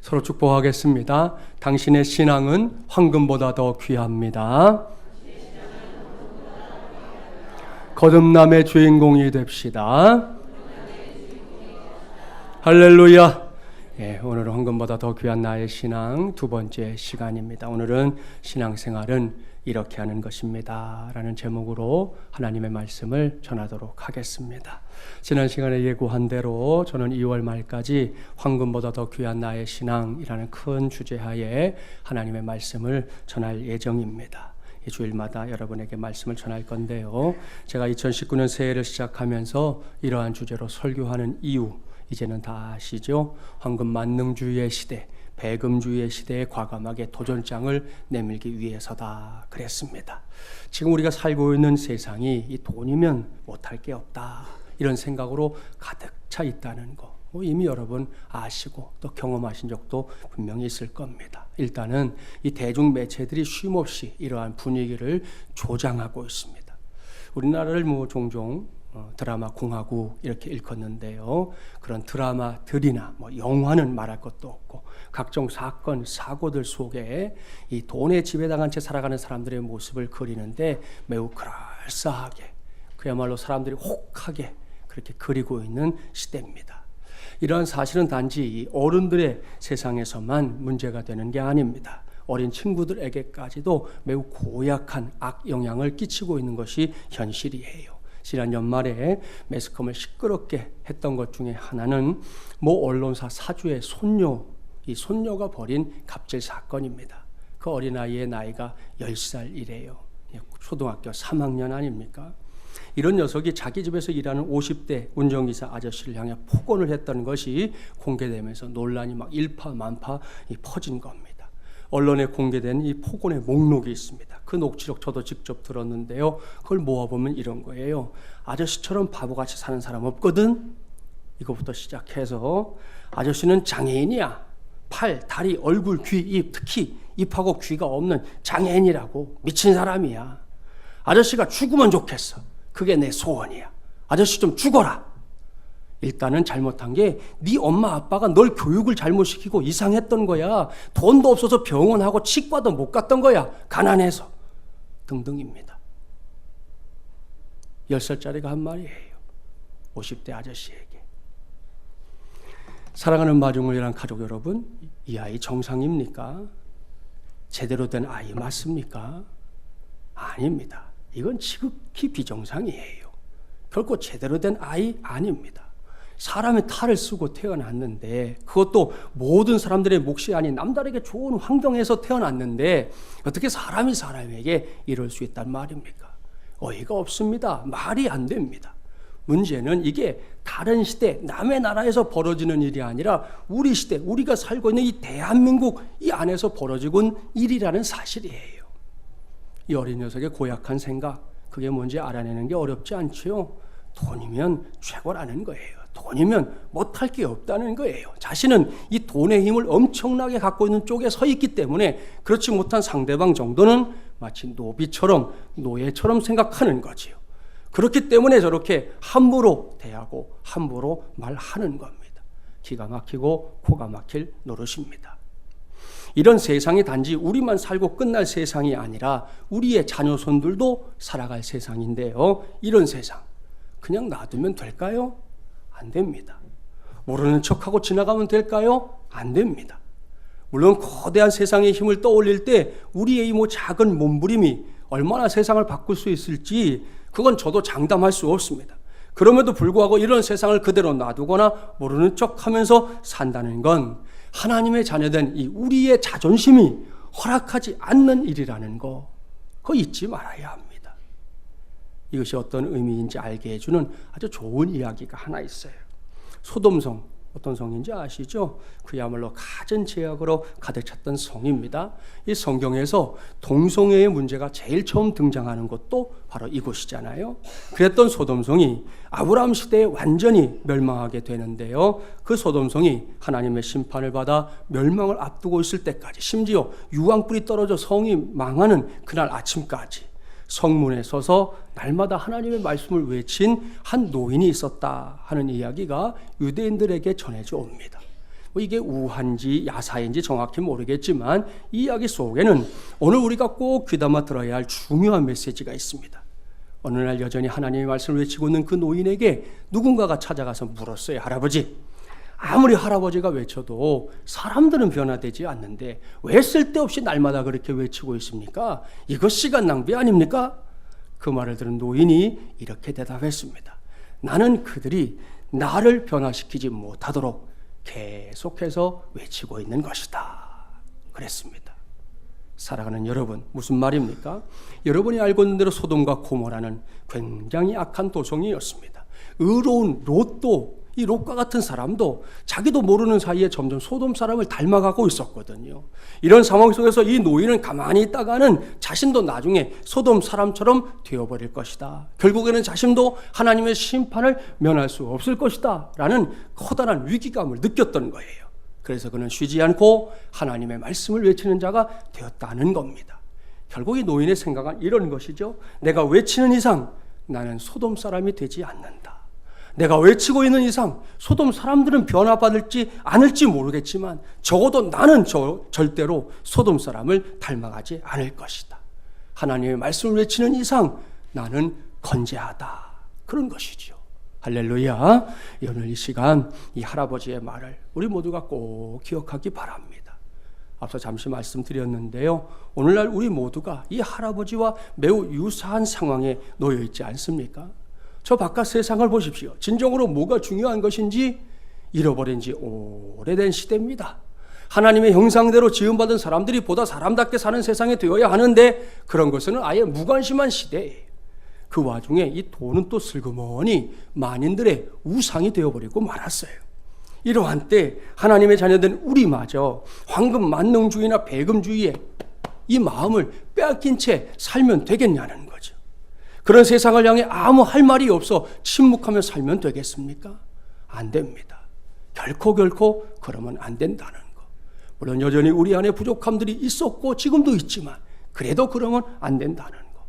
서로 축복하겠습니다. 당신의 신앙은 황금보다 더 귀합니다. 거듭남의 주인공이 됩시다. 할렐루야. 오늘은 황금보다 더 귀한 나의 신앙 두 번째 시간입니다. 오늘은 신앙생활은 이렇게 하는 것입니다 라는 제목으로 하나님의 말씀을 전하도록 하겠습니다. 지난 시간에 예고한 대로 저는 2월 말까지 황금보다 더 귀한 나의 신앙이라는 큰 주제하에 하나님의 말씀을 전할 예정입니다. 이 주일마다 여러분에게 말씀을 전할 건데요, 제가 2019년 새해를 시작하면서 이러한 주제로 설교하는 이유 이제는 다 아시죠? 황금 만능주의의 시대, 배금주의의 시대에 과감하게 도전장을 내밀기 위해서다 그랬습니다. 지금 우리가 살고 있는 세상이 이 돈이면 못할 게 없다 이런 생각으로 가득 차 있다는 거 이미 여러분 아시고 또 경험하신 적도 분명히 있을 겁니다. 일단은 이 대중매체들이 쉼없이 이러한 분위기를 조장하고 있습니다. 우리나라를 종종 드라마 공화국 이렇게 일컫는데요, 그런 드라마들이나 영화는 말할 것도 없고 각종 사건, 사고들 속에 이 돈에 지배당한 채 살아가는 사람들의 모습을 그리는데 매우 그럴싸하게, 그야말로 사람들이 혹하게 그렇게 그리고 있는 시대입니다. 이러한 사실은 단지 어른들의 세상에서만 문제가 되는 게 아닙니다. 어린 친구들에게까지도 매우 고약한 악영향을 끼치고 있는 것이 현실이에요. 지난 연말에 매스컴을 시끄럽게 했던 것 중에 하나는 모 언론사 사주의 이 손녀가 벌인 갑질 사건입니다. 그 어린아이의 나이가 10살이래요. 초등학교 3학년 아닙니까? 이런 녀석이 자기 집에서 일하는 50대 운전기사 아저씨를 향해 폭언을 했다는 것이 공개되면서 논란이 일파만파 퍼진 겁니다. 언론에 공개된 이 폭언의 목록이 있습니다. 그 녹취록 저도 직접 들었는데요, 그걸 모아보면 이런 거예요. 아저씨처럼 바보같이 사는 사람 없거든? 이거부터 시작해서 아저씨는 장애인이야. 팔, 다리, 얼굴, 귀, 입, 특히 입하고 귀가 없는 장애인이라고. 미친 사람이야. 아저씨가 죽으면 좋겠어. 그게 내 소원이야. 아저씨 좀 죽어라. 일단은 잘못한 게 네 엄마 아빠가 널 교육을 잘못 시키고 이상했던 거야. 돈도 없어서 병원하고 치과도 못 갔던 거야. 가난해서. 등등입니다. 10살짜리가 한 말이에요. 50대 아저씨에게. 사랑하는 마중을 위한 가족 여러분, 이 아이 정상입니까? 제대로 된 아이 맞습니까? 아닙니다. 이건 지극히 비정상이에요. 결코 제대로 된 아이 아닙니다. 사람의 탈을 쓰고 태어났는데, 그것도 모든 사람들의 몫이 아닌 남다르게 좋은 환경에서 태어났는데 어떻게 사람이 사람에게 이럴 수 있단 말입니까? 어이가 없습니다. 말이 안 됩니다. 문제는 이게 다른 시대, 남의 나라에서 벌어지는 일이 아니라 우리 시대, 우리가 살고 있는 이 대한민국 이 안에서 벌어지고 있는 일이라는 사실이에요. 이 어린 녀석의 고약한 생각, 그게 뭔지 알아내는 게 어렵지 않지요? 돈이면 최고라는 거예요. 돈이면 못할 게 없다는 거예요. 자신은 이 돈의 힘을 엄청나게 갖고 있는 쪽에 서 있기 때문에 그렇지 못한 상대방 정도는 마치 노예처럼 생각하는 거지요. 그렇기 때문에 저렇게 함부로 대하고 함부로 말하는 겁니다. 기가 막히고 코가 막힐 노릇입니다. 이런 세상이 단지 우리만 살고 끝날 세상이 아니라 우리의 자녀손들도 살아갈 세상인데요, 이런 세상 그냥 놔두면 될까요? 안 됩니다. 모르는 척하고 지나가면 될까요? 안 됩니다. 물론 거대한 세상의 힘을 떠올릴 때 우리의 이 작은 몸부림이 얼마나 세상을 바꿀 수 있을지 그건 저도 장담할 수 없습니다. 그럼에도 불구하고 이런 세상을 그대로 놔두거나 모르는 척하면서 산다는 건 하나님의 자녀된 이 우리의 자존심이 허락하지 않는 일이라는 거, 그거 잊지 말아야 합니다. 이것이 어떤 의미인지 알게 해주는 아주 좋은 이야기가 하나 있어요. 소돔성, 어떤 성인지 아시죠? 그야말로 갖은 죄악으로 가득 찼던 성입니다. 이 성경에서 동성애의 문제가 제일 처음 등장하는 것도 바로 이곳이잖아요. 그랬던 소돔성이 아브라함 시대에 완전히 멸망하게 되는데요, 그 소돔성이 하나님의 심판을 받아 멸망을 앞두고 있을 때까지, 심지어 유황불이 떨어져 성이 망하는 그날 아침까지 성문에 서서 날마다 하나님의 말씀을 외친 한 노인이 있었다 하는 이야기가 유대인들에게 전해져 옵니다. 이게 우한지 야사인지 정확히 모르겠지만 이 이야기 속에는 오늘 우리가 꼭 귀담아 들어야 할 중요한 메시지가 있습니다. 어느 날 여전히 하나님의 말씀을 외치고 있는 그 노인에게 누군가가 찾아가서 물었어요. 할아버지, 아무리 할아버지가 외쳐도 사람들은 변화되지 않는데 왜 쓸데없이 날마다 그렇게 외치고 있습니까? 이거 시간 낭비 아닙니까? 그 말을 들은 노인이 이렇게 대답했습니다. 나는 그들이 나를 변화시키지 못하도록 계속해서 외치고 있는 것이다. 그랬습니다. 사랑하는 여러분, 무슨 말입니까? 여러분이 알고 있는 대로 소돔과 고모라는 굉장히 악한 도성이었습니다. 의로운 롯도, 이 롯과 같은 사람도 자기도 모르는 사이에 점점 소돔 사람을 닮아가고 있었거든요. 이런 상황 속에서 이 노인은 가만히 있다가는 자신도 나중에 소돔 사람처럼 되어버릴 것이다. 결국에는 자신도 하나님의 심판을 면할 수 없을 것이다 라는 커다란 위기감을 느꼈던 거예요. 그래서 그는 쉬지 않고 하나님의 말씀을 외치는 자가 되었다는 겁니다. 결국 이 노인의 생각은 이런 것이죠. 내가 외치는 이상 나는 소돔 사람이 되지 않는다. 내가 외치고 있는 이상 소돔 사람들은 변화받을지 않을지 모르겠지만 적어도 나는 절대로 소돔 사람을 닮아가지 않을 것이다. 하나님의 말씀을 외치는 이상 나는 건재하다. 그런 것이죠. 할렐루야. 오늘 이 시간 이 할아버지의 말을 우리 모두가 꼭 기억하기 바랍니다. 앞서 잠시 말씀드렸는데요. 오늘날 우리 모두가 이 할아버지와 매우 유사한 상황에 놓여 있지 않습니까? 저 바깥 세상을 보십시오. 진정으로 뭐가 중요한 것인지 잃어버린 지 오래된 시대입니다. 하나님의 형상대로 지음받은 사람들이 보다 사람답게 사는 세상이 되어야 하는데 그런 것은 아예 무관심한 시대예요. 그 와중에 이 돈은 또 슬그머니 만인들의 우상이 되어버리고 말았어요. 이러한 때 하나님의 자녀된 우리마저 황금 만능주의나 배금주의에 이 마음을 빼앗긴 채 살면 되겠냐는 거죠. 그런 세상을 향해 아무 할 말이 없어 침묵하며 살면 되겠습니까? 안 됩니다. 결코 그러면 안 된다는 거. 물론 여전히 우리 안에 부족함들이 있었고 지금도 있지만 그래도 그러면 안 된다는 거.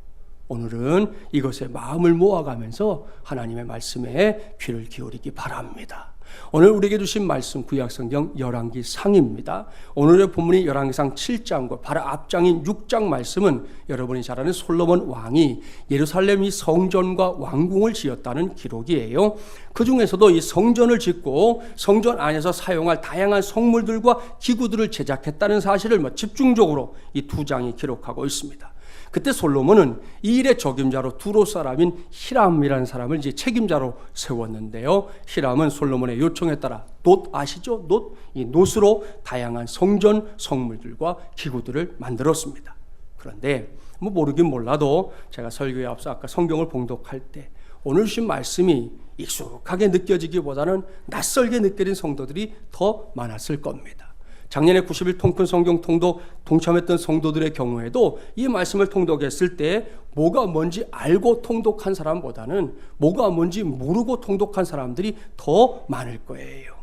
오늘은 이것에 마음을 모아가면서 하나님의 말씀에 귀를 기울이기 바랍니다. 오늘 우리에게 주신 말씀 구약성경 열왕기상입니다. 오늘의 본문이 열왕기상 7장과 바로 앞장인 6장 말씀은 여러분이 잘 아는 솔로몬 왕이 예루살렘 이 성전과 왕궁을 지었다는 기록이에요. 그 중에서도 이 성전을 짓고 성전 안에서 사용할 다양한 성물들과 기구들을 제작했다는 사실을 집중적으로 이 두 장이 기록하고 있습니다. 그때 솔로몬은 이 일의 적임자로 두로 사람인 히람이라는 사람을 이제 책임자로 세웠는데요. 히람은 솔로몬의 요청에 따라 놋 아시죠? 놋? 이 놋으로 다양한 성전 성물들과 기구들을 만들었습니다. 그런데 모르긴 몰라도 제가 설교에 앞서 아까 성경을 봉독할 때 오늘 주신 말씀이 익숙하게 느껴지기보다는 낯설게 느껴진 성도들이 더 많았을 겁니다. 작년에 90일 통큰 성경 통독 동참했던 성도들의 경우에도 이 말씀을 통독했을 때 뭐가 뭔지 알고 통독한 사람보다는 뭐가 뭔지 모르고 통독한 사람들이 더 많을 거예요.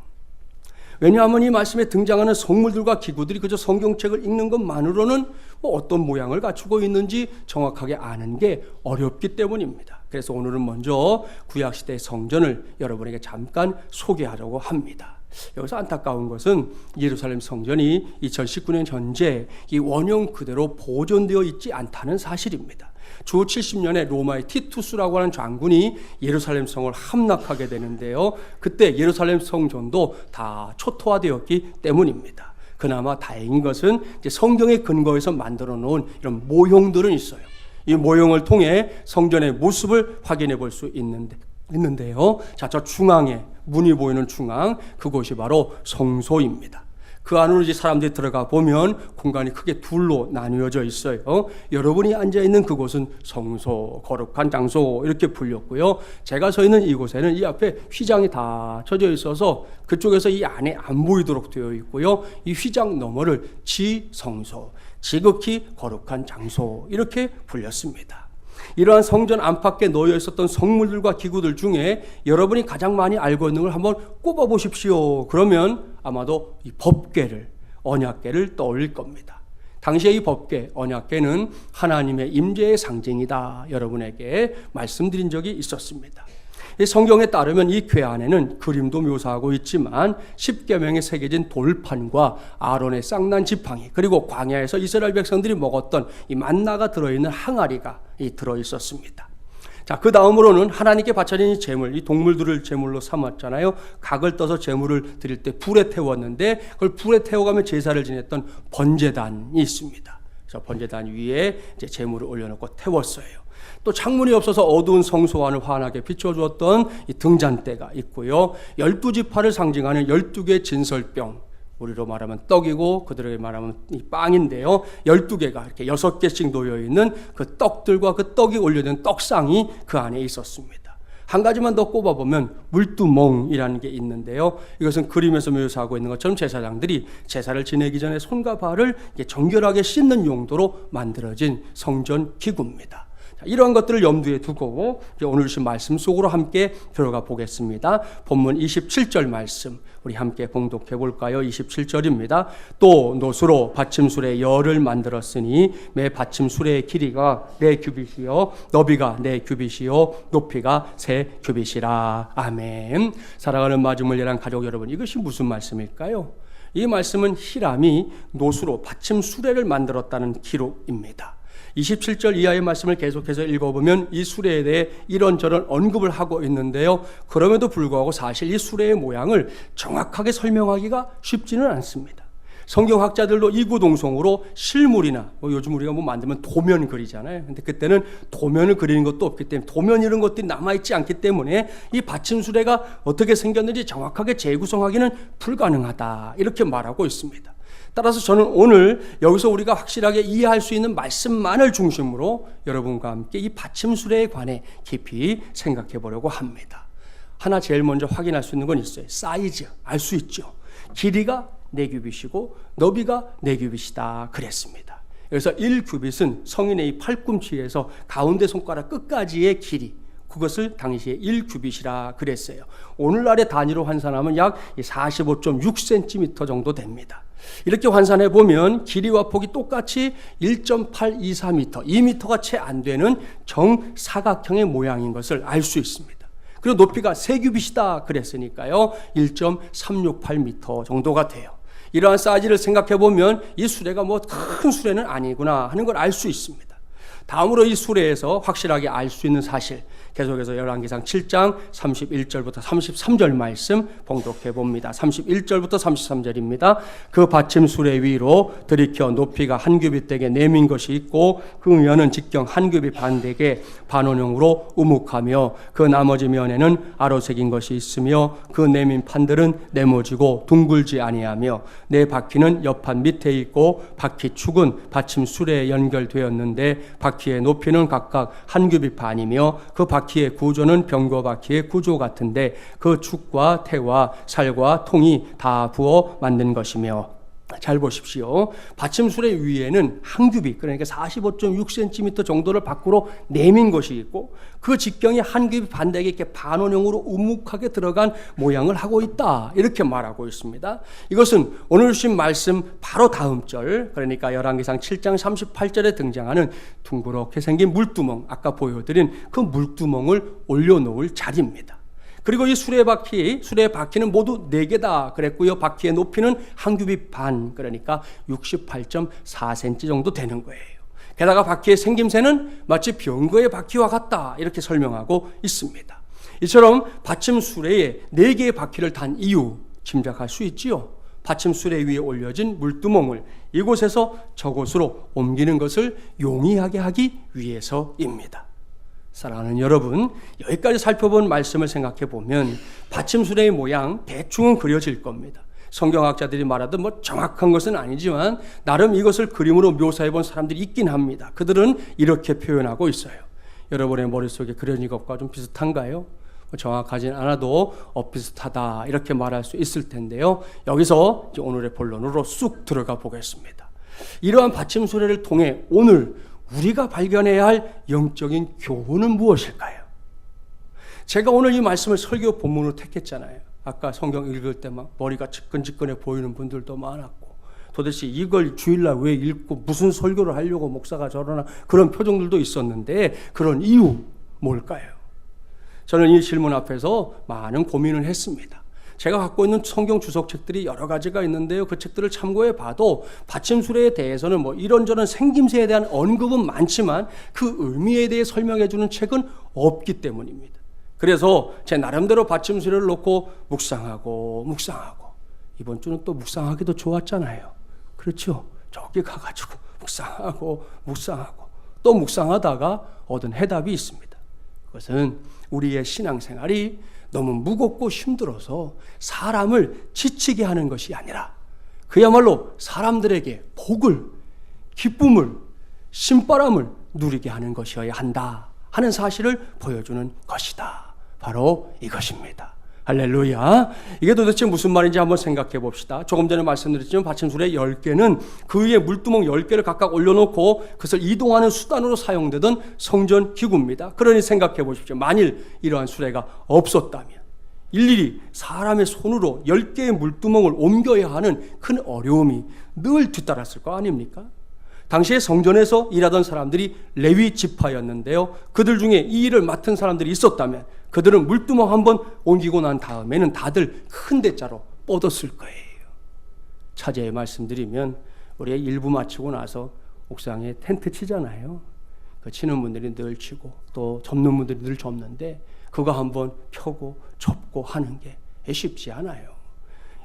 왜냐하면 이 말씀에 등장하는 성물들과 기구들이 그저 성경책을 읽는 것만으로는 어떤 모양을 갖추고 있는지 정확하게 아는 게 어렵기 때문입니다. 그래서 오늘은 먼저 구약시대의 성전을 여러분에게 잠깐 소개하려고 합니다. 여기서 안타까운 것은 예루살렘 성전이 2019년 현재 이 원형 그대로 보존되어 있지 않다는 사실입니다. 주 70년에 로마의 티투스라고 하는 장군이 예루살렘 성을 함락하게 되는데요. 그때 예루살렘 성전도 다 초토화되었기 때문입니다. 그나마 다행인 것은 이제 성경의 근거에서 만들어 놓은 이런 모형들은 있어요. 이 모형을 통해 성전의 모습을 확인해 볼 수 있는데요. 자, 저 중앙에 문이 보이는 중앙, 그곳이 바로 성소입니다. 그 안으로 이제 사람들이 들어가 보면 공간이 크게 둘로 나뉘어져 있어요. 여러분이 앉아있는 그곳은 성소, 거룩한 장소 이렇게 불렸고요. 제가 서 있는 이곳에는 이 앞에 휘장이 다 쳐져 있어서 그쪽에서 이 안에 안 보이도록 되어 있고요. 이 휘장 너머를 지성소, 지극히 거룩한 장소 이렇게 불렸습니다. 이러한 성전 안팎에 놓여 있었던 성물들과 기구들 중에 여러분이 가장 많이 알고 있는 걸 한번 꼽아 보십시오. 그러면 아마도 이 법궤를, 언약궤를 떠올릴 겁니다. 당시에 이 법궤, 언약궤는 하나님의 임재의 상징이다. 여러분에게 말씀드린 적이 있었습니다. 이 성경에 따르면 이 궤 안에는 그림도 묘사하고 있지만 십계명에 새겨진 돌판과 아론의 쌍난 지팡이, 그리고 광야에서 이스라엘 백성들이 먹었던 이 만나가 들어있는 항아리가 들어있었습니다. 자, 그 다음으로는 하나님께 바쳐진 이 제물, 이 동물들을 제물로 삼았잖아요. 각을 떠서 제물을 드릴 때 불에 태웠는데 그걸 불에 태워가며 제사를 지냈던 번제단이 있습니다. 그래서 번제단 위에 이제 제물을 올려놓고 태웠어요. 또 창문이 없어서 어두운 성소 안을 환하게 비춰주었던 이 등잔대가 있고요. 12지파를 상징하는 12개의 진설병, 우리로 말하면 떡이고 그들에게 말하면 이 빵인데요. 12개가 이렇게 6개씩 놓여있는 그 떡들과 그 떡이 올려진 떡상이 그 안에 있었습니다. 한 가지만 더 꼽아보면 물두멍이라는 게 있는데요. 이것은 그림에서 묘사하고 있는 것처럼 제사장들이 제사를 지내기 전에 손과 발을 정결하게 씻는 용도로 만들어진 성전 기구입니다. 이러한 것들을 염두에 두고 오늘 주신 말씀 속으로 함께 들어가 보겠습니다. 본문 27절 말씀 우리 함께 봉독해 볼까요? 27절입니다. 또 노수로 받침술에 열을 만들었으니 매 받침술의 길이가 4규빗이요 너비가 4규빗이요 높이가 3규빗이라. 아멘. 사랑하는 마중물 예랑 가족 여러분, 이것이 무슨 말씀일까요? 이 말씀은 히람이 노수로 받침 수레를 만들었다는 기록입니다. 27절 이하의 말씀을 계속해서 읽어보면 이 수레에 대해 이런저런 언급을 하고 있는데요. 그럼에도 불구하고 사실 이 수레의 모양을 정확하게 설명하기가 쉽지는 않습니다. 성경학자들도 이구동성으로 실물이나 요즘 우리가 만들면 도면 그리잖아요. 근데 그때는 도면을 그리는 것도 없기 때문에, 도면 이런 것들이 남아있지 않기 때문에 이 받침수레가 어떻게 생겼는지 정확하게 재구성하기는 불가능하다, 이렇게 말하고 있습니다. 따라서 저는 오늘 여기서 우리가 확실하게 이해할 수 있는 말씀만을 중심으로 여러분과 함께 이 받침수레에 관해 깊이 생각해 보려고 합니다. 하나 제일 먼저 확인할 수 있는 건 있어요. 사이즈, 알 수 있죠. 길이가 4규빗이고 너비가 4규빗이다 그랬습니다. 그래서 1규빗은 성인의 이 팔꿈치에서 가운데 손가락 끝까지의 길이, 그것을 당시에 1규빗이라 그랬어요. 오늘날의 단위로 환산하면 약 45.6cm 정도 됩니다. 이렇게 환산해 보면 길이와 폭이 똑같이 1.824m, 2m가 채 안 되는 정사각형의 모양인 것을 알 수 있습니다. 그리고 높이가 3규빗이다 그랬으니까요 1.368m 정도가 돼요. 이러한 사이즈를 생각해 보면 이 수레가 큰 수레는 아니구나 하는 걸 알 수 있습니다. 다음으로 이 수레에서 확실하게 알 수 있는 사실, 계속해서 열왕기상 7장 31절부터 33절 말씀 봉독해 봅니다. 31절부터 33절입니다. 그 받침 수레 위로 들이켜 높이가 1규빗 되게 내민 것이 있고 그 면은 직경 1규빗 반 되게 반원형으로 우묵하며 그 나머지 면에는 아로 새긴 것이 있으며 그 내민 판들은 네모지고 둥글지 아니하며 네 바퀴는 옆판 밑에 있고 바퀴 축은 받침 수레에 연결되었는데 바퀴의 높이는 각각 1규빗 반이며 그 바퀴의 구조는 병거 바퀴의 구조 같은데 그 축과 태와 살과 통이 다 부어 만든 것이며. 잘 보십시오. 받침수레 위에는 1규빗, 그러니까 45.6cm 정도를 밖으로 내민 것이 있고 그 직경이 1규빗 반대에 이렇게 반원형으로 우묵하게 들어간 모양을 하고 있다, 이렇게 말하고 있습니다. 이것은 오늘 주신 말씀 바로 다음 절, 그러니까 열왕기상 7장 38절에 등장하는 둥그렇게 생긴 물두멍, 아까 보여드린 그 물두멍을 올려놓을 자리입니다. 그리고 이 수레의 바퀴는 모두 4개다 그랬고요. 바퀴의 높이는 1규빗 반, 그러니까 68.4cm 정도 되는 거예요. 게다가 바퀴의 생김새는 마치 병거의 바퀴와 같다, 이렇게 설명하고 있습니다. 이처럼 받침 수레에 4개의 바퀴를 단 이유 짐작할 수 있지요. 받침 수레 위에 올려진 물두멍을 이곳에서 저곳으로 옮기는 것을 용이하게 하기 위해서입니다. 사랑하는 여러분, 여기까지 살펴본 말씀을 생각해 보면 받침수레의 모양 대충은 그려질 겁니다. 성경학자들이 말하듯 정확한 것은 아니지만 나름 이것을 그림으로 묘사해 본 사람들이 있긴 합니다. 그들은 이렇게 표현하고 있어요. 여러분의 머릿속에 그려진 것과 좀 비슷한가요? 정확하진 않아도 비슷하다, 이렇게 말할 수 있을 텐데요. 여기서 오늘의 본론으로 쑥 들어가 보겠습니다. 이러한 받침수레를 통해 오늘 우리가 발견해야 할 영적인 교훈은 무엇일까요? 제가 오늘 이 말씀을 설교 본문으로 택했잖아요. 아까 성경 읽을 때 머리가 지끈지끈해 보이는 분들도 많았고, 도대체 이걸 주일날 왜 읽고 무슨 설교를 하려고 목사가 저러나, 그런 표정들도 있었는데 그런 이유 뭘까요? 저는 이 질문 앞에서 많은 고민을 했습니다. 제가 갖고 있는 성경 주석책들이 여러 가지가 있는데요. 그 책들을 참고해 봐도 받침술에 대해서는 뭐 이런저런 생김새에 대한 언급은 많지만 그 의미에 대해 설명해 주는 책은 없기 때문입니다. 그래서 제 나름대로 받침술을 놓고 묵상하고 이번 주는 또 묵상하기도 좋았잖아요. 그렇죠? 저기 가가지고 묵상하고 또 묵상하다가 얻은 해답이 있습니다. 그것은 우리의 신앙생활이 너무 무겁고 힘들어서 사람을 지치게 하는 것이 아니라 그야말로 사람들에게 복을, 기쁨을, 신바람을 누리게 하는 것이어야 한다 하는 사실을 보여주는 것이다. 바로 이것입니다. 할렐루야. 이게 도대체 무슨 말인지 한번 생각해 봅시다. 조금 전에 말씀드렸지만 받침술의 10개는 그 위에 물두멍 10개를 각각 올려놓고 그것을 이동하는 수단으로 사용되던 성전 기구입니다. 그러니 생각해 보십시오. 만일 이러한 수레가 없었다면 일일이 사람의 손으로 10개의 물두멍을 옮겨야 하는 큰 어려움이 늘 뒤따랐을 거 아닙니까? 당시에 성전에서 일하던 사람들이 레위 지파였는데요. 그들 중에 이 일을 맡은 사람들이 있었다면 그들은 물두멍 한번 옮기고 난 다음에는 다들 큰 대자로 뻗었을 거예요. 차제에 말씀드리면 우리가 일부 마치고 나서 옥상에 텐트 치잖아요. 그 치는 분들이 늘 치고 또 접는 분들이 늘 접는데 그거 한번 펴고 접고 하는 게 쉽지 않아요.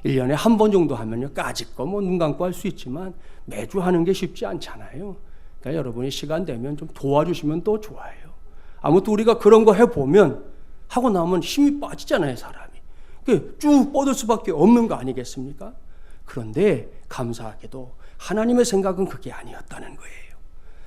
1년에 한 번 정도 하면요. 까짓거 뭐 눈 감고 할 수 있지만 매주 하는 게 쉽지 않잖아요. 그러니까 여러분이 시간 되면 좀 도와주시면 또 좋아요. 아무튼 우리가 그런 거 해보면 하고 나면 힘이 빠지잖아요, 사람이. 쭉 뻗을 수밖에 없는 거 아니겠습니까? 그런데 감사하게도 하나님의 생각은 그게 아니었다는 거예요.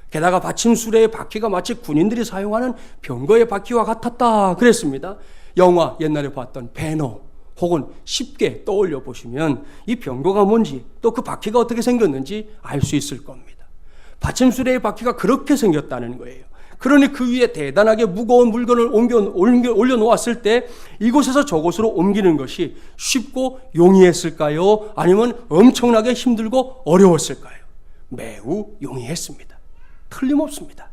게다가 받침술의 바퀴가 마치 군인들이 사용하는 병거의 바퀴와 같았다 그랬습니다. 영화 옛날에 봤던 배너 혹은 쉽게 떠올려 보시면 이 병거가 뭔지 또 그 바퀴가 어떻게 생겼는지 알 수 있을 겁니다. 받침술의 바퀴가 그렇게 생겼다는 거예요. 그러니 그 위에 대단하게 무거운 물건을 올려놓았을 때 이곳에서 저곳으로 옮기는 것이 쉽고 용이했을까요? 아니면 엄청나게 힘들고 어려웠을까요? 매우 용이했습니다. 틀림없습니다.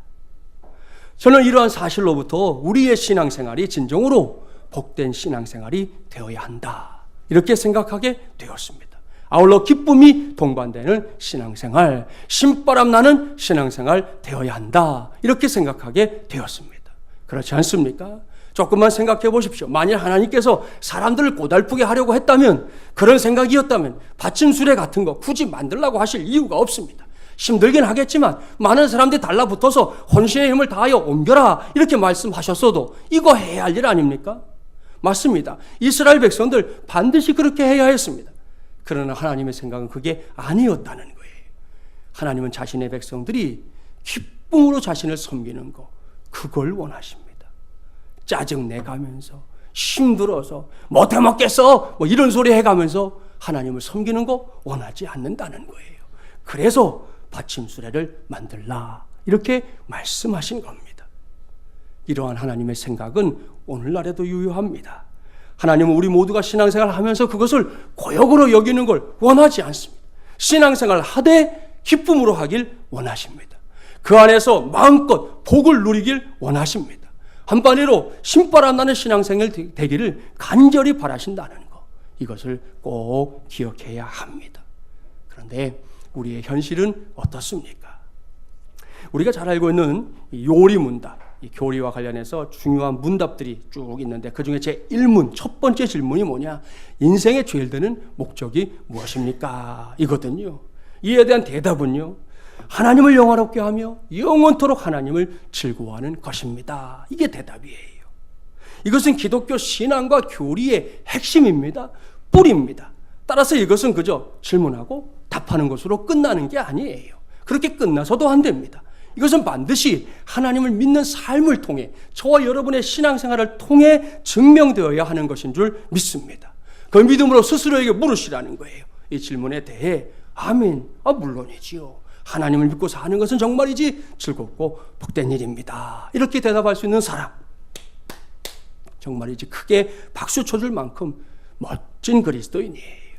저는 이러한 사실로부터 우리의 신앙생활이 진정으로 복된 신앙생활이 되어야 한다. 이렇게 생각하게 되었습니다. 아울러 기쁨이 동반되는 신앙생활, 신바람 나는 신앙생활 되어야 한다. 이렇게 생각하게 되었습니다. 그렇지 않습니까? 조금만 생각해 보십시오. 만일 하나님께서 사람들을 고달프게 하려고 했다면, 그런 생각이었다면 받침수레 같은 거 굳이 만들라고 하실 이유가 없습니다. 힘들긴 하겠지만 많은 사람들이 달라붙어서 혼신의 힘을 다하여 옮겨라 이렇게 말씀하셨어도 이거 해야 할 일 아닙니까? 맞습니다. 이스라엘 백성들 반드시 그렇게 해야 했습니다. 그러나 하나님의 생각은 그게 아니었다는 거예요. 하나님은 자신의 백성들이 기쁨으로 자신을 섬기는 거, 그걸 원하십니다. 짜증내가면서 힘들어서 못해 먹겠어 뭐 이런 소리 해가면서 하나님을 섬기는 거 원하지 않는다는 거예요. 그래서 받침수레를 만들라 이렇게 말씀하신 겁니다. 이러한 하나님의 생각은 오늘날에도 유효합니다. 하나님은 우리 모두가 신앙생활을 하면서 그것을 고역으로 여기는 걸 원하지 않습니다. 신앙생활을 하되 기쁨으로 하길 원하십니다. 그 안에서 마음껏 복을 누리길 원하십니다. 한마디로 신바람 나는 신앙생활 되기를 간절히 바라신다는 것, 이것을 꼭 기억해야 합니다. 그런데 우리의 현실은 어떻습니까? 우리가 잘 알고 있는 요리문답, 이 교리와 관련해서 중요한 문답들이 쭉 있는데 그 중에 제 1문, 첫 번째 질문이 뭐냐? 인생의 제일 되는 목적이 무엇입니까? 이거든요. 이에 대한 대답은요, 하나님을 영화롭게 하며 영원토록 하나님을 즐거워하는 것입니다. 이게 대답이에요. 이것은 기독교 신앙과 교리의 핵심입니다. 뿌리입니다. 따라서 이것은 그저 질문하고 답하는 것으로 끝나는 게 아니에요. 그렇게 끝나서도 안 됩니다. 이것은 반드시 하나님을 믿는 삶을 통해 저와 여러분의 신앙생활을 통해 증명되어야 하는 것인 줄 믿습니다. 그 믿음으로 스스로에게 물으시라는 거예요. 이 질문에 대해 아멘, 물론이지요. 하나님을 믿고 사는 것은 정말이지 즐겁고 복된 일입니다. 이렇게 대답할 수 있는 사람, 정말이지 크게 박수 쳐줄 만큼 멋진 그리스도인이에요.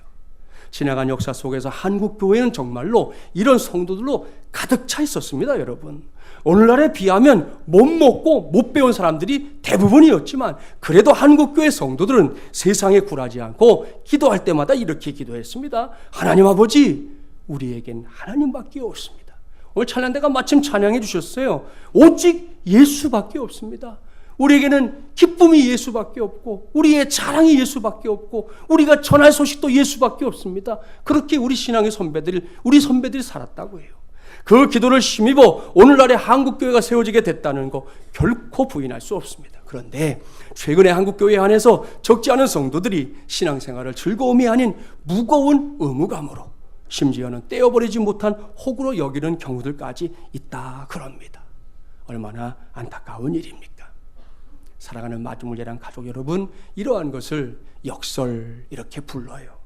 지나간 역사 속에서 한국 교회는 정말로 이런 성도들로 가득 차 있었습니다, 여러분. 오늘날에 비하면 못 먹고 못 배운 사람들이 대부분이었지만 그래도 한국교회 성도들은 세상에 굴하지 않고 기도할 때마다 이렇게 기도했습니다. 하나님 아버지, 우리에겐 하나님밖에 없습니다. 오늘 찬양대가 마침 찬양해 주셨어요. 오직 예수밖에 없습니다. 우리에게는 기쁨이 예수밖에 없고 우리의 자랑이 예수밖에 없고 우리가 전할 소식도 예수밖에 없습니다. 그렇게 우리 신앙의 우리 선배들이 살았다고 해요. 그 기도를 힘입어 오늘날의 한국교회가 세워지게 됐다는 거 결코 부인할 수 없습니다. 그런데 최근에 한국교회 안에서 적지 않은 성도들이 신앙생활을 즐거움이 아닌 무거운 의무감으로, 심지어는 떼어버리지 못한 혹으로 여기는 경우들까지 있다 그럽니다. 얼마나 안타까운 일입니까? 사랑하는 마주물예랑 가족 여러분, 이러한 것을 역설 이렇게 불러요.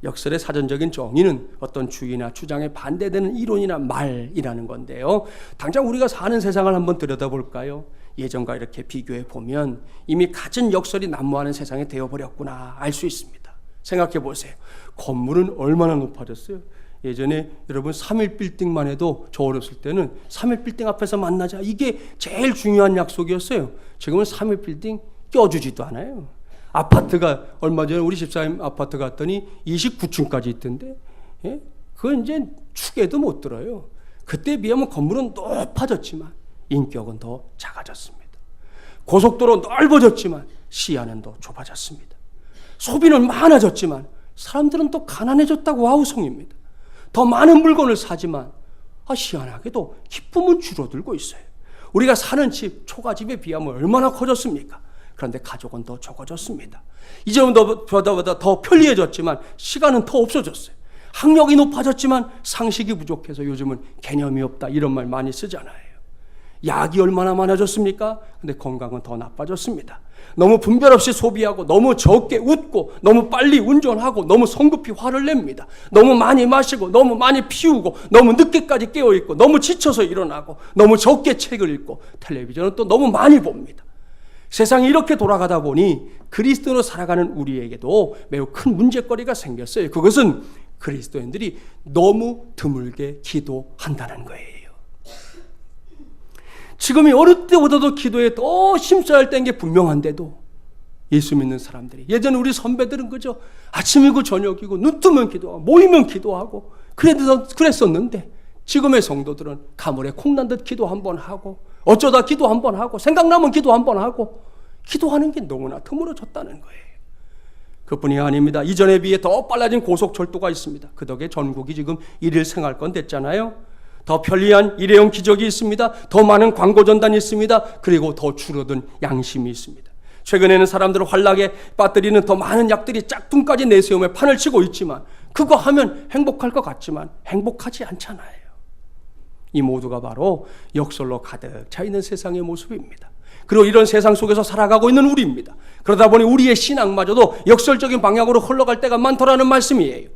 역설의 사전적인 정의는 어떤 주의나 주장에 반대되는 이론이나 말이라는 건데요. 당장 우리가 사는 세상을 한번 들여다볼까요? 예전과 이렇게 비교해 보면 이미 갖은 역설이 난무하는 세상이 되어버렸구나 알 수 있습니다. 생각해 보세요. 건물은 얼마나 높아졌어요? 예전에 여러분 3일 빌딩만 해도 저 어렸을 때는 3일 빌딩 앞에서 만나자, 이게 제일 중요한 약속이었어요. 지금은 3일 빌딩 껴주지도 않아요. 아파트가 얼마 전에 우리 집사님 아파트 갔더니 29층까지 있던데, 예? 그건 이제 축에도 못 들어요. 그때에 비하면 건물은 높아졌지만 인격은 더 작아졌습니다. 고속도로 넓어졌지만 시야는 더 좁아졌습니다. 소비는 많아졌지만 사람들은 또 가난해졌다고 아우성입니다. 더 많은 물건을 사지만 희한하게도 기쁨은 줄어들고 있어요. 우리가 사는 집, 초가집에 비하면 얼마나 커졌습니까? 그런데 가족은 더 적어졌습니다. 이제는 보다 더 편리해졌지만 시간은 더 없어졌어요. 학력이 높아졌지만 상식이 부족해서 요즘은 개념이 없다, 이런 말 많이 쓰잖아요. 약이 얼마나 많아졌습니까? 근데 건강은 더 나빠졌습니다. 너무 분별 없이 소비하고 너무 적게 웃고 너무 빨리 운전하고 너무 성급히 화를 냅니다. 너무 많이 마시고 너무 많이 피우고 너무 늦게까지 깨어있고 너무 지쳐서 일어나고 너무 적게 책을 읽고 텔레비전은 또 너무 많이 봅니다. 세상이 이렇게 돌아가다 보니 그리스도로 살아가는 우리에게도 매우 큰 문제거리가 생겼어요. 그것은 그리스도인들이 너무 드물게 기도한다는 거예요. 지금이 어릴 때보다도 기도에 더 힘써야 할 때인 게 분명한데도 예수 믿는 사람들이, 예전에 우리 선배들은 그저 아침이고 저녁이고 눈 뜨면 기도하고 모이면 기도하고 그랬었는데 지금의 성도들은 가물에 콩난 듯 기도 한번 하고 어쩌다 기도 한번 하고 생각나면 기도 한번 하고 기도하는 게 너무나 드물어졌다는 거예요. 그뿐이 아닙니다. 이전에 비해 더 빨라진 고속철도가 있습니다. 그 덕에 전국이 지금 일일 생활권 됐잖아요. 더 편리한 일회용 기적이 있습니다. 더 많은 광고 전단이 있습니다. 그리고 더 줄어든 양심이 있습니다. 최근에는 사람들은 환락에 빠뜨리는 더 많은 약들이 짝퉁까지 내세우며 판을 치고 있지만 그거 하면 행복할 것 같지만 행복하지 않잖아요. 이 모두가 바로 역설로 가득 차 있는 세상의 모습입니다. 그리고 이런 세상 속에서 살아가고 있는 우리입니다. 그러다 보니 우리의 신앙마저도 역설적인 방향으로 흘러갈 때가 많더라는 말씀이에요.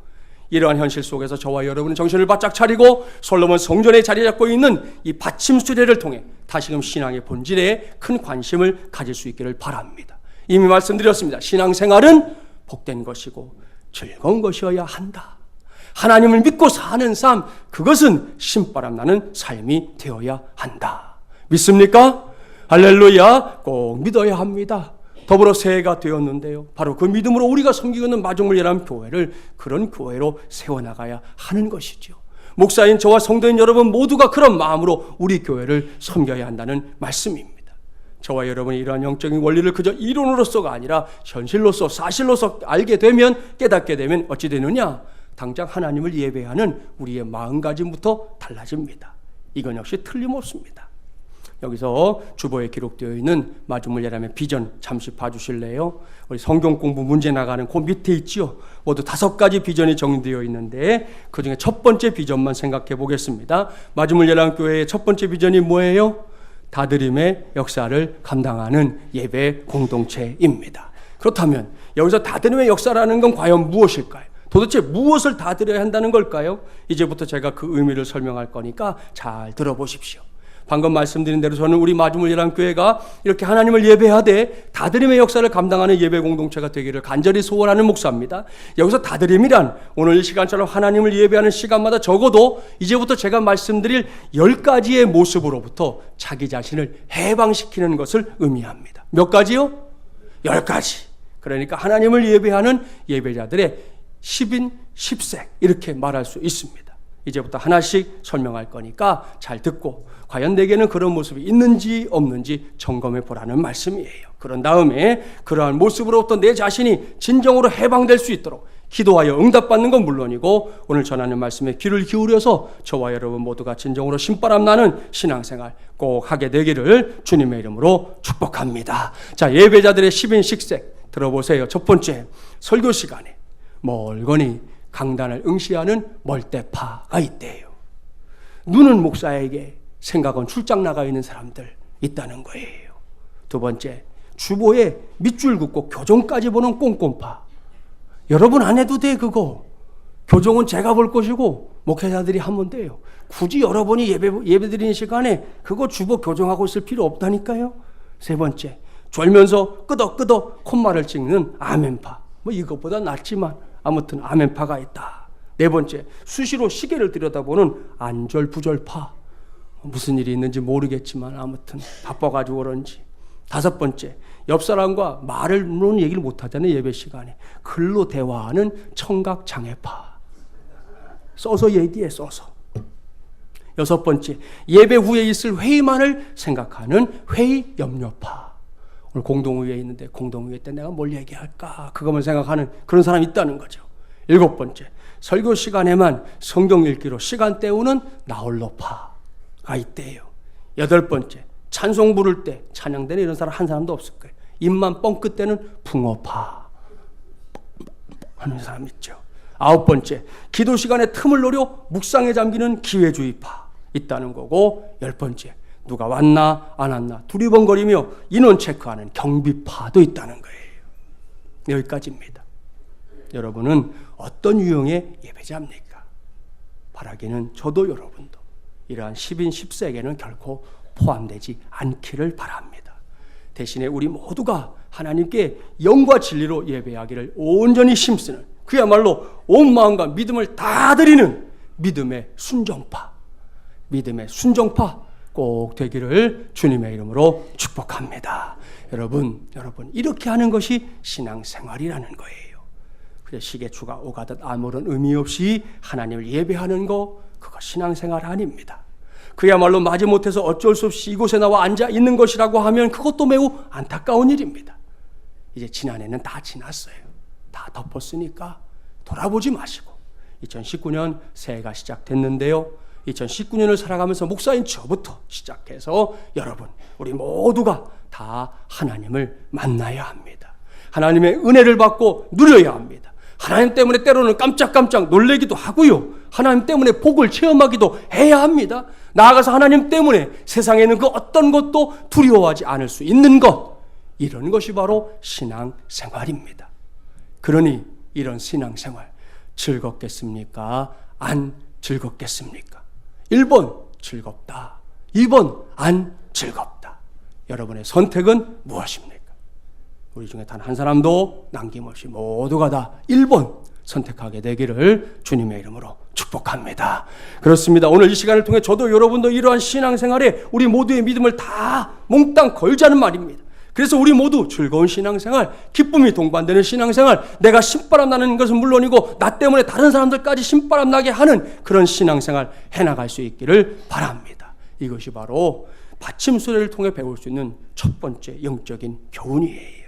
이러한 현실 속에서 저와 여러분은 정신을 바짝 차리고 솔로몬 성전에 자리 잡고 있는 이 받침 수레를 통해 다시금 신앙의 본질에 큰 관심을 가질 수 있기를 바랍니다. 이미 말씀드렸습니다. 신앙생활은 복된 것이고 즐거운 것이어야 한다. 하나님을 믿고 사는 삶, 그것은 신바람 나는 삶이 되어야 한다. 믿습니까? 할렐루야. 꼭 믿어야 합니다. 더불어 새해가 되었는데요, 바로 그 믿음으로 우리가 섬기고 있는 마중물이라는 교회를 그런 교회로 세워나가야 하는 것이죠. 목사인 저와 성도인 여러분 모두가 그런 마음으로 우리 교회를 섬겨야 한다는 말씀입니다. 저와 여러분이 이러한 영적인 원리를 그저 이론으로서가 아니라 현실로서 사실로서 알게 되면, 깨닫게 되면 어찌 되느냐? 당장 하나님을 예배하는 우리의 마음가짐부터 달라집니다. 이건 역시 틀림없습니다. 여기서 주보에 기록되어 있는 마중물예람의 비전 잠시 봐주실래요? 우리 성경 공부 문제 나가는 그 밑에 있지요. 모두 5가지 비전이 정리되어 있는데 그 중에 첫 번째 비전만 생각해 보겠습니다. 마중물예람 교회의 첫 번째 비전이 뭐예요? 다드림의 역사를 감당하는 예배 공동체입니다. 그렇다면 여기서 다드림의 역사라는 건 과연 무엇일까요? 도대체 무엇을 다드려야 한다는 걸까요? 이제부터 제가 그 의미를 설명할 거니까 잘 들어보십시오. 방금 말씀드린 대로 저는 우리 마중물 예람교회가 이렇게 하나님을 예배하되 다드림의 역사를 감당하는 예배 공동체가 되기를 간절히 소원하는 목사입니다. 여기서 다드림이란 오늘 이 시간처럼 하나님을 예배하는 시간마다 적어도 이제부터 제가 말씀드릴 10가지의 모습으로부터 자기 자신을 해방시키는 것을 의미합니다. 몇 가지요? 10가지. 그러니까 하나님을 예배하는 예배자들의 10인 10색 이렇게 말할 수 있습니다. 이제부터 하나씩 설명할 거니까 잘 듣고 과연 내게는 그런 모습이 있는지 없는지 점검해 보라는 말씀이에요. 그런 다음에 그러한 모습으로부터 내 자신이 진정으로 해방될 수 있도록 기도하여 응답받는 건 물론이고 오늘 전하는 말씀에 귀를 기울여서 저와 여러분 모두가 진정으로 신바람 나는 신앙생활 꼭 하게 되기를 주님의 이름으로 축복합니다. 자, 예배자들의 10인 10색 들어보세요. 첫 번째, 설교 시간에 멀거니 강단을 응시하는 멀대파가 있대요. 눈은 목사에게 생각은 출장 나가 있는 사람들 있다는 거예요. 두 번째, 주보에 밑줄 긋고 교정까지 보는 꼼꼼파. 여러분 안 해도 돼 그거. 교정은 제가 볼 것이고 목회자들이 하면 돼요. 굳이 여러분이 예배드리는 시간에 그거 주보 교정하고 있을 필요 없다니까요. 세 번째, 졸면서 끄덕끄덕 콧말을 찍는 아멘파. 뭐 이것보다 낫지만 아무튼 아멘파가 있다. 네 번째, 수시로 시계를 들여다보는 안절부절파. 무슨 일이 있는지 모르겠지만 아무튼 바빠가지고 그런지. 다섯 번째, 옆 사람과 말로는 얘기를 못하잖아요. 예배 시간에. 글로 대화하는 청각장애파. 써서 얘기해 써서. 여섯 번째, 예배 후에 있을 회의만을 생각하는 회의 염려파. 오늘 공동의회에 있는데 공동의회 때 내가 뭘 얘기할까 그것만 생각하는 그런 사람이 있다는 거죠. 일곱 번째, 설교 시간에만 성경 읽기로 시간 때우는 나홀로파가 있대요. 여덟 번째, 찬송 부를 때 찬양대는 이런 사람 한 사람도 없을 거예요. 입만 뻥끗 대는 붕어파 하는 사람 있죠. 아홉 번째, 기도 시간에 틈을 노려 묵상에 잠기는 기회주의파 있다는 거고, 열 번째, 누가 왔나 안 왔나 두리번거리며 인원 체크하는 경비파도 있다는 거예요. 여기까지입니다. 여러분은 어떤 유형의 예배자입니까? 바라기는 저도 여러분도 이러한 10인 10색에는 결코 포함되지 않기를 바랍니다. 대신에 우리 모두가 하나님께 영과 진리로 예배하기를 온전히 힘쓰는 그야말로 온 마음과 믿음을 다 드리는 믿음의 순종파 꼭 되기를 주님의 이름으로 축복합니다. 여러분 이렇게 하는 것이 신앙생활이라는 거예요. 그래서 시계추가 오가듯 아무런 의미 없이 하나님을 예배하는 거 그거 신앙생활 아닙니다. 그야말로 마지못해서 어쩔 수 없이 이곳에 나와 앉아 있는 것이라고 하면 그것도 매우 안타까운 일입니다. 이제 지난해는 다 지났어요. 다 덮었으니까 돌아보지 마시고 2019년 새해가 시작됐는데요. 2019년을 살아가면서 목사인 저부터 시작해서 여러분 우리 모두가 다 하나님을 만나야 합니다. 하나님의 은혜를 받고 누려야 합니다. 하나님 때문에 때로는 깜짝깜짝 놀라기도 하고요. 하나님 때문에 복을 체험하기도 해야 합니다. 나아가서 하나님 때문에 세상에는 그 어떤 것도 두려워하지 않을 수 있는 것, 이런 것이 바로 신앙생활입니다. 그러니 이런 신앙생활 즐겁겠습니까? 안 즐겁겠습니까? 1번 즐겁다, 2번 안 즐겁다. 여러분의 선택은 무엇입니까? 우리 중에 단 한 사람도 남김없이 모두가 다 1번 선택하게 되기를 주님의 이름으로 축복합니다. 그렇습니다. 오늘 이 시간을 통해 저도 여러분도 이러한 신앙생활에 우리 모두의 믿음을 다 몽땅 걸자는 말입니다. 그래서 우리 모두 즐거운 신앙생활, 기쁨이 동반되는 신앙생활, 내가 신바람 나는 것은 물론이고 나 때문에 다른 사람들까지 신바람 나게 하는 그런 신앙생활 해나갈 수 있기를 바랍니다. 이것이 바로 받침수레를 통해 배울 수 있는 첫 번째 영적인 교훈이에요.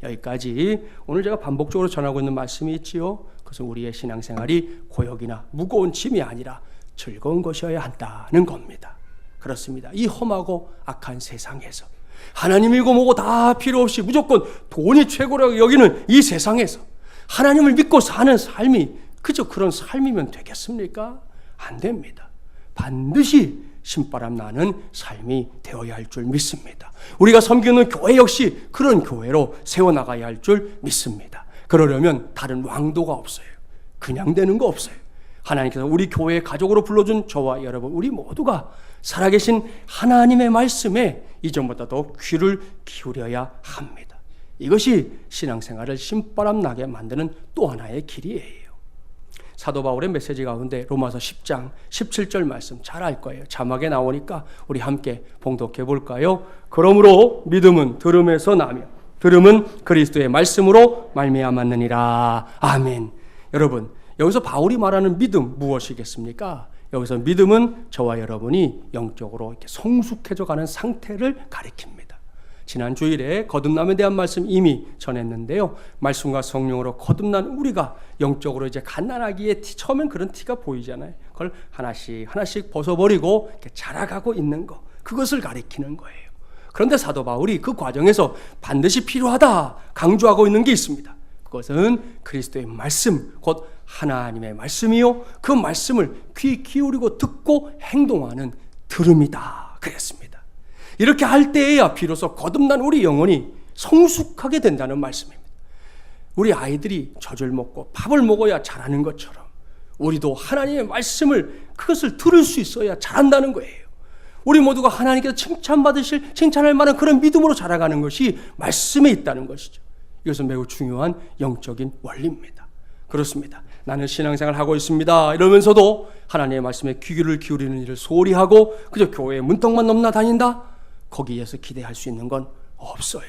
여기까지 오늘 제가 반복적으로 전하고 있는 말씀이 있지요. 그것은 우리의 신앙생활이 고역이나 무거운 짐이 아니라 즐거운 것이어야 한다는 겁니다. 그렇습니다. 이 험하고 악한 세상에서 하나님이고 뭐고 다 필요 없이 무조건 돈이 최고라고 여기는 이 세상에서 하나님을 믿고 사는 삶이 그저 그런 삶이면 되겠습니까? 안 됩니다. 반드시 신바람 나는 삶이 되어야 할 줄 믿습니다. 우리가 섬기는 교회 역시 그런 교회로 세워나가야 할 줄 믿습니다. 그러려면 다른 왕도가 없어요. 그냥 되는 거 없어요. 하나님께서 우리 교회의 가족으로 불러준 저와 여러분, 우리 모두가 살아계신 하나님의 말씀에 이전보다 더 귀를 기울여야 합니다. 이것이 신앙생활을 신바람 나게 만드는 또 하나의 길이에요. 사도 바울의 메시지 가운데 로마서 10장 17절 말씀 잘 알 거예요. 자막에 나오니까 우리 함께 봉독해 볼까요? 그러므로 믿음은 들음에서 나며 들음은 그리스도의 말씀으로 말미암았느니라. 아멘. 여러분, 여기서 바울이 말하는 믿음 무엇이겠습니까? 여기서 믿음은 저와 여러분이 영적으로 이렇게 성숙해져 가는 상태를 가리킵니다. 지난 주일에 거듭남에 대한 말씀 이미 전했는데요. 말씀과 성령으로 거듭난 우리가 영적으로 이제 갓난아기의 처음엔 그런 티가 보이잖아요. 그걸 하나씩 벗어버리고 이렇게 자라가고 있는 거, 그것을 가리키는 거예요. 그런데 사도 바울이 그 과정에서 반드시 필요하다 강조하고 있는 게 있습니다. 그것은 그리스도의 말씀, 곧 하나님의 말씀이요, 그 말씀을 귀 기울이고 듣고 행동하는 들음이다 그랬습니다. 이렇게 할 때에야 비로소 거듭난 우리 영혼이 성숙하게 된다는 말씀입니다. 우리 아이들이 젖을 먹고 밥을 먹어야 자라는 것처럼 우리도 하나님의 말씀을, 그것을 들을 수 있어야 자란다는 거예요. 우리 모두가 하나님께서 칭찬할 만한 그런 믿음으로 자라가는 것이 말씀에 있다는 것이죠. 이것은 매우 중요한 영적인 원리입니다. 그렇습니다. 나는 신앙생활을 하고 있습니다 이러면서도 하나님의 말씀에 귀를 기울이는 일을 소홀히 하고 그저 교회에 문턱만 넘나 다닌다? 거기에서 기대할 수 있는 건 없어요.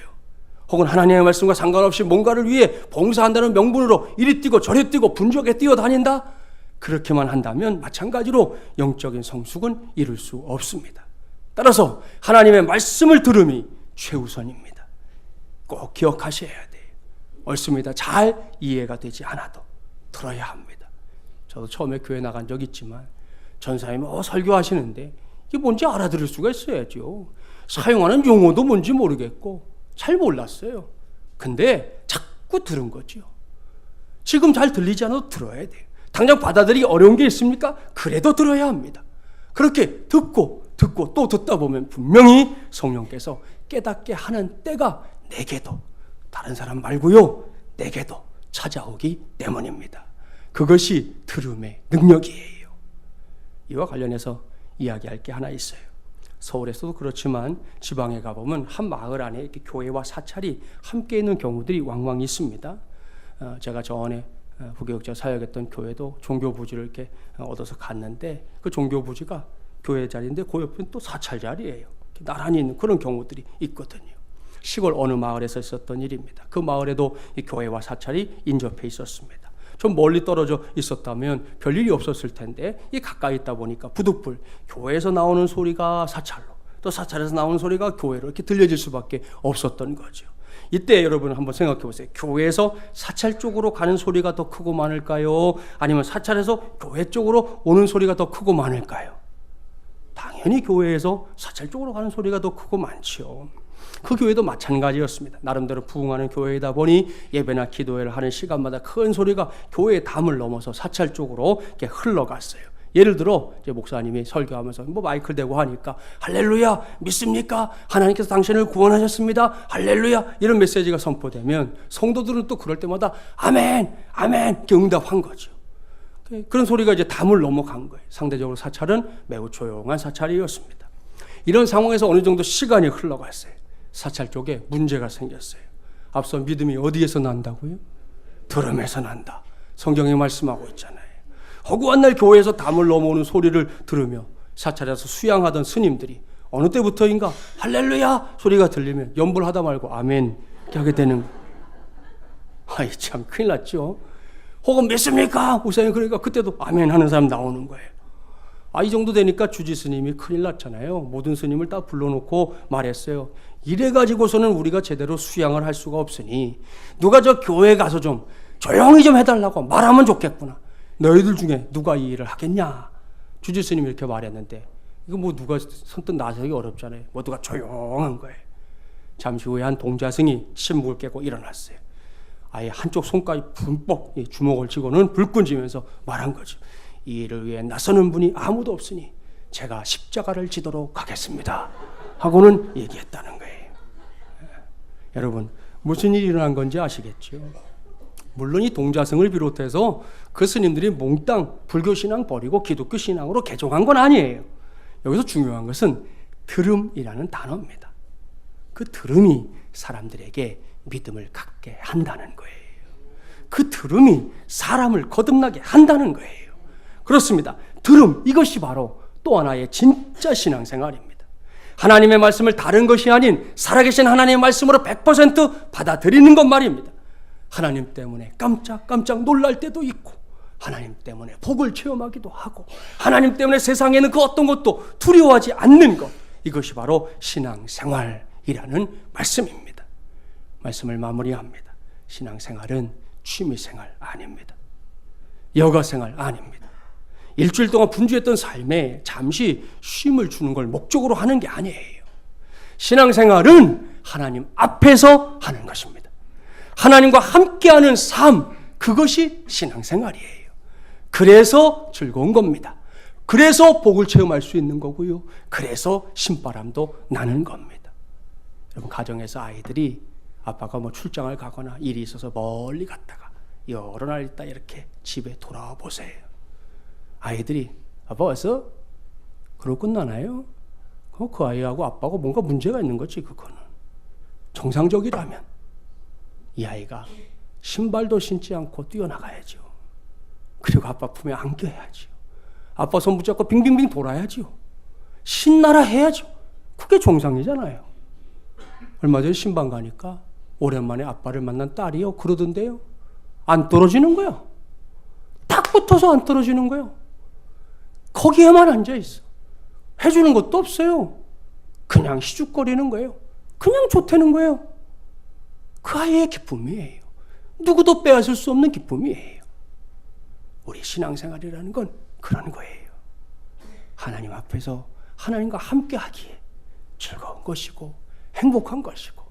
혹은 하나님의 말씀과 상관없이 뭔가를 위해 봉사한다는 명분으로 이리 뛰고 저리 뛰고 분주하게 뛰어다닌다? 그렇게만 한다면 마찬가지로 영적인 성숙은 이룰 수 없습니다. 따라서 하나님의 말씀을 들음이 최우선입니다. 꼭 기억하셔야 돼요. 옳습니다. 잘 이해가 되지 않아도 들어야 합니다. 저도 처음에 교회 나간 적 있지만 전사님이 설교하시는데 이게 뭔지 알아들을 수가 있어야죠. 사용하는 용어도 뭔지 모르겠고 잘 몰랐어요. 근데 자꾸 들은 거죠. 지금 잘 들리지 않아도 들어야 돼요. 당장 받아들이기 어려운 게 있습니까? 그래도 들어야 합니다. 그렇게 듣고 또 듣다 보면 분명히 성령께서 깨닫게 하는 때가 내게도, 다른 사람 말고요, 내게도 찾아오기 때문입니다. 그것이 들음의 능력이에요. 이와 관련해서 이야기할 게 하나 있어요. 서울에서도 그렇지만 지방에 가보면 한 마을 안에 이렇게 교회와 사찰이 함께 있는 경우들이 왕왕 있습니다. 제가 전에 부교육자 사역했던 교회도 종교부지를 이렇게 얻어서 갔는데 그 종교부지가 교회 자리인데 그 옆은 또 사찰 자리예요. 나란히 있는 그런 경우들이 있거든요. 시골 어느 마을에서 있었던 일입니다. 그 마을에도 이 교회와 사찰이 인접해 있었습니다. 좀 멀리 떨어져 있었다면 별일이 없었을 텐데 이 가까이 있다 보니까 부득불 교회에서 나오는 소리가 사찰로, 또 사찰에서 나오는 소리가 교회로 이렇게 들려질 수밖에 없었던 거죠. 이때 여러분 한번 생각해 보세요. 교회에서 사찰 쪽으로 가는 소리가 더 크고 많을까요? 아니면 사찰에서 교회 쪽으로 오는 소리가 더 크고 많을까요? 당연히 교회에서 사찰 쪽으로 가는 소리가 더 크고 많죠. 그 교회도 마찬가지였습니다. 나름대로 부흥하는 교회이다 보니 예배나 기도회를 하는 시간마다 큰 소리가 교회의 담을 넘어서 사찰 쪽으로 이렇게 흘러갔어요. 예를 들어 이제 목사님이 설교하면서 마이크를 대고 하니까 할렐루야 믿습니까? 하나님께서 당신을 구원하셨습니다. 할렐루야 이런 메시지가 선포되면 성도들은 또 그럴 때마다 아멘 아멘 이렇게 응답한 거죠. 그런 소리가 이제 담을 넘어간 거예요. 상대적으로 사찰은 매우 조용한 사찰이었습니다. 이런 상황에서 어느 정도 시간이 흘러갔어요. 사찰 쪽에 문제가 생겼어요. 앞서 믿음이 어디에서 난다고요? 들음에서 난다. 성경이 말씀하고 있잖아요. 허구한 날 교회에서 담을 넘어오는 소리를 들으며 사찰에서 수양하던 스님들이 어느 때부터인가 할렐루야 소리가 들리면 염불하다 말고 아멘 이렇게 하게 되는 거예요. 아이 참 큰일 났죠. 혹은 믿습니까? 목사님 그러니까 그때도 아멘 하는 사람 나오는 거예요. 이 정도 되니까 주지 스님이 큰일 났잖아요. 모든 스님을 다 불러놓고 말했어요. 이래가지고서는 우리가 제대로 수양을 할 수가 없으니 누가 저 교회에 가서 좀 조용히 좀 해달라고 말하면 좋겠구나. 너희들 중에 누가 이 일을 하겠냐? 주지 스님이 이렇게 말했는데 이거 누가 선뜻 나서기 어렵잖아요. 모두가 조용한 거예요. 잠시 후에 한 동자승이 신묵을 깨고 일어났어요. 아예 한쪽 손까지 분뻑 주먹을 쥐고는 불끈 쥐면서 말한 거죠. 이 일을 위해 나서는 분이 아무도 없으니 제가 십자가를 지도록 하겠습니다 하고는 얘기했다는 거예요. 여러분 무슨 일이 일어난 건지 아시겠죠? 물론 이 동자승을 비롯해서 그 스님들이 몽땅 불교 신앙 버리고 기독교 신앙으로 개종한 건 아니에요. 여기서 중요한 것은 들음이라는 단어입니다. 그 들음이 사람들에게 믿음을 갖게 한다는 거예요. 그 들음이 사람을 거듭나게 한다는 거예요. 그렇습니다. 들음, 이것이 바로 또 하나의 진짜 신앙생활입니다. 하나님의 말씀을 다른 것이 아닌 살아계신 하나님의 말씀으로 100% 받아들이는 것 말입니다. 하나님 때문에 깜짝깜짝 놀랄 때도 있고, 하나님 때문에 복을 체험하기도 하고, 하나님 때문에 세상에는 그 어떤 것도 두려워하지 않는 것, 이것이 바로 신앙생활이라는 말씀입니다. 말씀을 마무리합니다. 신앙생활은 취미생활 아닙니다. 여가생활 아닙니다. 일주일 동안 분주했던 삶에 잠시 쉼을 주는 걸 목적으로 하는 게 아니에요. 신앙생활은 하나님 앞에서 하는 것입니다. 하나님과 함께하는 삶, 그것이 신앙생활이에요. 그래서 즐거운 겁니다. 그래서 복을 체험할 수 있는 거고요. 그래서 신바람도 나는 겁니다. 여러분, 가정에서 아이들이 아빠가 뭐 출장을 가거나 일이 있어서 멀리 갔다가 여러 날 있다 이렇게 집에 돌아와 보세요. 아이들이 아빠 왔어? 그러고 끝나나요? 그 아이하고 아빠하고 뭔가 문제가 있는 거지. 그거는 정상적이라면 이 아이가 신발도 신지 않고 뛰어나가야죠. 그리고 아빠 품에 안겨야죠. 아빠 손 붙잡고 빙빙빙 돌아야죠. 신나라 해야죠. 그게 정상이잖아요. 얼마 전에 신방 가니까 오랜만에 아빠를 만난 딸이요 그러던데요. 안 떨어지는 거예요. 딱 붙어서 안 떨어지는 거예요. 거기에만 앉아있어. 해주는 것도 없어요. 그냥 희죽거리는 거예요. 그냥 좋다는 거예요. 그 아이의 기쁨이에요. 누구도 빼앗을 수 없는 기쁨이에요. 우리 신앙생활이라는 건 그런 거예요. 하나님 앞에서 하나님과 함께 하기에 즐거운 것이고 행복한 것이고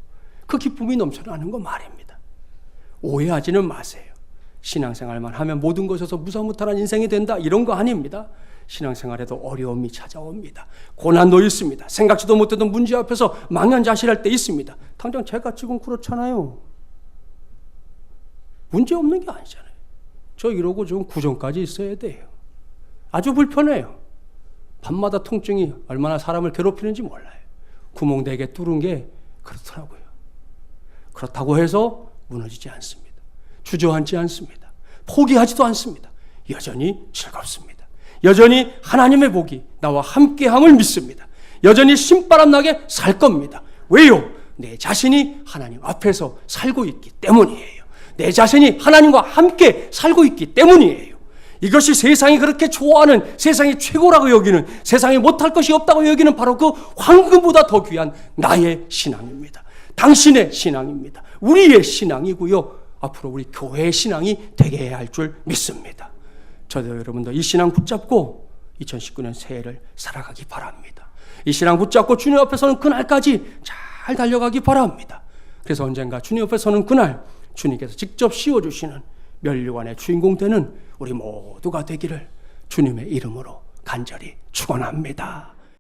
그 기쁨이 넘쳐나는 거 말입니다. 오해하지는 마세요. 신앙생활만 하면 모든 것에서 무사무탈한 인생이 된다, 이런 거 아닙니다. 신앙생활에도 어려움이 찾아옵니다. 고난도 있습니다. 생각지도 못했던 문제 앞에서 망연자실할 때 있습니다. 당장 제가 지금 그렇잖아요. 문제 없는 게 아니잖아요. 저 이러고 좀 구정까지 있어야 돼요. 아주 불편해요. 밤마다 통증이 얼마나 사람을 괴롭히는지 몰라요. 구멍 4개 뚫은 게 그렇더라고요. 그렇다고 해서 무너지지 않습니다. 주저앉지 않습니다. 포기하지도 않습니다. 여전히 즐겁습니다. 여전히 하나님의 복이 나와 함께함을 믿습니다. 여전히 신바람 나게 살 겁니다. 왜요? 내 자신이 하나님 앞에서 살고 있기 때문이에요. 내 자신이 하나님과 함께 살고 있기 때문이에요. 이것이 세상이 그렇게 좋아하는, 세상이 최고라고 여기는, 세상에 못할 것이 없다고 여기는 바로 그 황금보다 더 귀한 나의 신앙입니다. 당신의 신앙입니다. 우리의 신앙이고요. 앞으로 우리 교회의 신앙이 되게 해야 할 줄 믿습니다. 저도 여러분도 이 신앙 붙잡고 2019년 새해를 살아가기 바랍니다. 이 신앙 붙잡고 주님 앞에 서는 그날까지 잘 달려가기 바랍니다. 그래서 언젠가 주님 앞에 서는 그날 주님께서 직접 씌워주시는 면류관의 주인공 되는 우리 모두가 되기를 주님의 이름으로 간절히 축원합니다.